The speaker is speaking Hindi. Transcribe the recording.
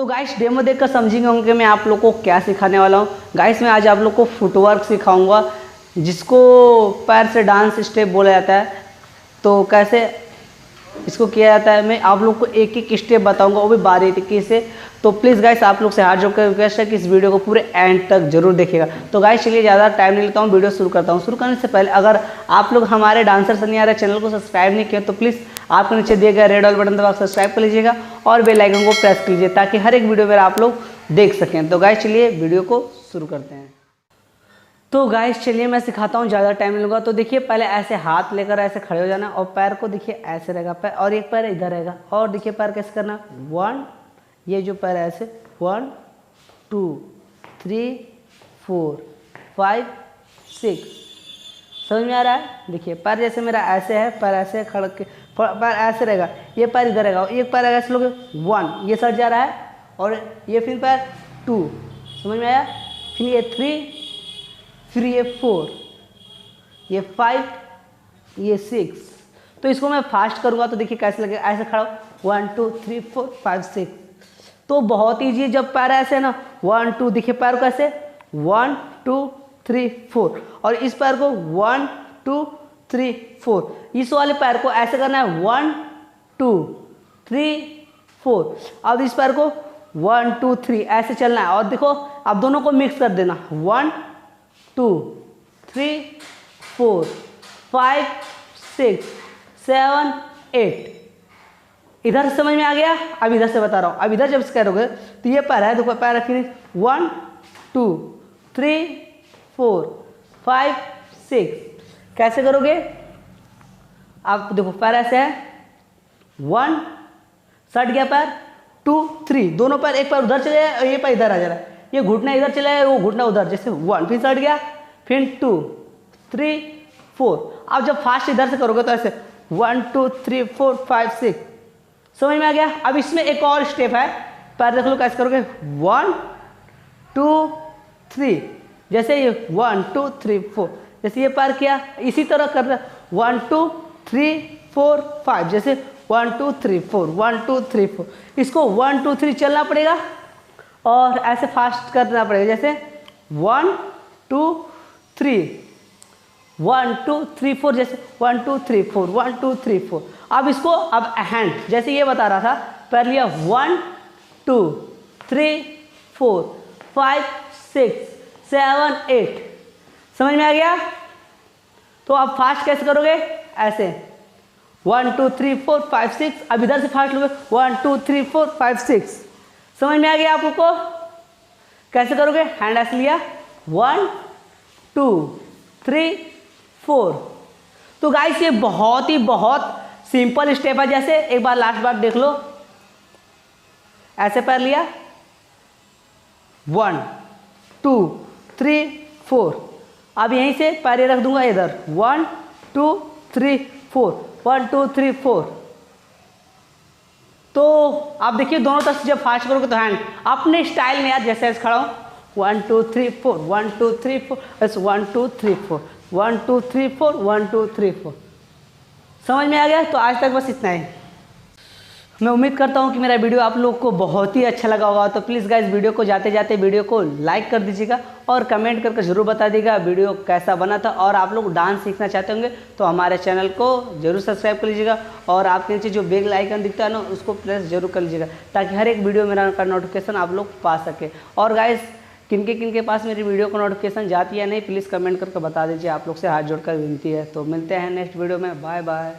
गाइस डेमो देखकर समझेंगे होंगे मैं आप लोग को क्या सिखाने वाला हूँ। गाइस मैं आज आप लोग को फुटवर्क सिखाऊंगा, जिसको पैर से डांस स्टेप बोला जाता है। तो कैसे इसको किया जाता है मैं आप लोग को एक एक स्टेप बताऊंगा, वो भी बारीकी से। तो प्लीज़ गाइस आप लोग से हाथ जोड़कर रिक्वेस्ट है कि इस वीडियो को पूरे एंड तक जरूर देखिएगा। तो गाइस चलिए ज़्यादा टाइम नहीं लेता हूँ, वीडियो शुरू करता हूँ। शुरू करने से पहले अगर आप लोग हमारे डांसर सनी आर्या चैनल को सब्सक्राइब नहीं किया तो प्लीज़ आपके नीचे दिए गए रेड वाले बटन दबा सब्सक्राइब कर लीजिएगा और बेल आइकन को प्रेस कर लीजिए ताकि हर एक वीडियो मेरा आप लोग देख सकें। तो गाइस चलिए वीडियो को शुरू करते हैं। तो गाइस चलिए मैं सिखाता हूँ, ज़्यादा टाइम नहीं लूँगा। तो देखिए पहले ऐसे हाथ लेकर ऐसे खड़े हो जाना और पैर को देखिए ऐसे रहेगा पैर, और एक पैर इधर रहेगा। और देखिए पैर कैसे करना, 1 ये जो पैर है ऐसे 1 2 3 4 5 6। समझ में आ रहा है? देखिए पैर जैसे मेरा ऐसे है, पैर ऐसे खड़ के पैर ऐसे रहेगा, ये पैर इधर रहेगा, एक पैर ऐसे लोगे 1 ये सट जा रहा है, और ये फिर पैर 2। समझ में आया? फिर ये 3, फिर ये 4, ये 5, ये 6। तो इसको मैं फास्ट करूँगा तो देखिए कैसे लगेगा। ऐसे खड़ा 1 2 3 4 5 6। तो बहुत ईजी है जब पैर ऐसे है ना, 1 2 देखिए पैर को ऐसे 1 2 3 4, और इस पैर को 1 2 3 4। इस वाले पैर को ऐसे करना है 1 2 3 4। अब इस पैर को 1 2 3 ऐसे चलना है, और देखो अब दोनों को मिक्स कर देना 1 2 3 4 5 6 7 8। इधर समझ में आ गया? अब इधर से बता रहा हूँ। अब इधर जब करोगे तो ये पैर है, देखो पैर रखिए 1 2 3 4 5 6। कैसे करोगे? आप देखो पैर ऐसे है, 1 सट गया पैर, 2 3 दोनों पैर, एक पैर उधर चले जाए और ये पैर इधर आ जा रहा है, ये घुटना इधर चला है वो घुटना उधर, जैसे 1 फिर सट गया, फिर 2 3 4। अब जब फास्ट इधर से करोगे तो ऐसे 1 2 3 4 5 6। समझ में आ गया? अब इसमें एक और स्टेप है, पैर देख लो कैसे करोगे 1 2 3, जैसे ये 1 2 3 4, जैसे ये पैर किया इसी तरह कर रहा 1 2 3 4 5, जैसे 1 2 3 4 1 2 3 4। इसको 1 2 3 चलना पड़ेगा और ऐसे फास्ट करना पड़ेगा, जैसे 1 2 3 1 2 3 4, जैसे 1 2 3 4 1 2 3 4। अब इसको अब हैंड जैसे ये बता रहा था, पैर लिया 1 2 3 4 5 6 7 8। समझ में आ गया? तो अब फास्ट कैसे करोगे? ऐसे 1 2 3 4 5 6। अब इधर से फास्ट लोगे 1 2 3 4 5 6। समझ में आ गया आप लोग को? कैसे करोगे? हैंड ऐसे लिया 1 2 3 4। तो गाइस ये बहुत सिंपल स्टेप है। जैसे एक बार लास्ट बार देख लो, ऐसे पैर लिया 1 2 3 4। अब यहीं से पैर रख दूंगा इधर 1 2 3 4 1 2 3 4। तो आप देखिए दोनों तरफ जब फास्ट करोगे तो हैंड अपने स्टाइल में यार, जैसे ऐसे खड़ा हूं 1 2 3 4 1 2 3 4 ऐसे 1 2 3 4 1 2 3 4 1 2 3 4। समझ में आ गया? तो आज तक बस इतना ही। मैं उम्मीद करता हूं कि मेरा वीडियो आप लोग को बहुत ही अच्छा लगा होगा। तो प्लीज़ गाइस वीडियो को जाते जाते वीडियो को लाइक कर दीजिएगा और कमेंट करके ज़रूर बता दीजिएगा वीडियो कैसा बना था। और आप लोग डांस सीखना चाहते होंगे तो हमारे चैनल को जरूर सब्सक्राइब कर लीजिएगा, और आपके नीचे जो बेल आइकन दिखता है ना उसको प्रेस जरूर कर लीजिएगा ताकि हर एक वीडियो मेरा का नोटिफिकेशन आप लोग पा सके। और गाइस किनके पास मेरी वीडियो को नोटिफिकेशन जाती है नहीं, प्लीज़ कमेंट करके बता दीजिए। आप लोग से हाथ जोड़कर विनती है। तो मिलते हैं नेक्स्ट वीडियो में। Bye bye.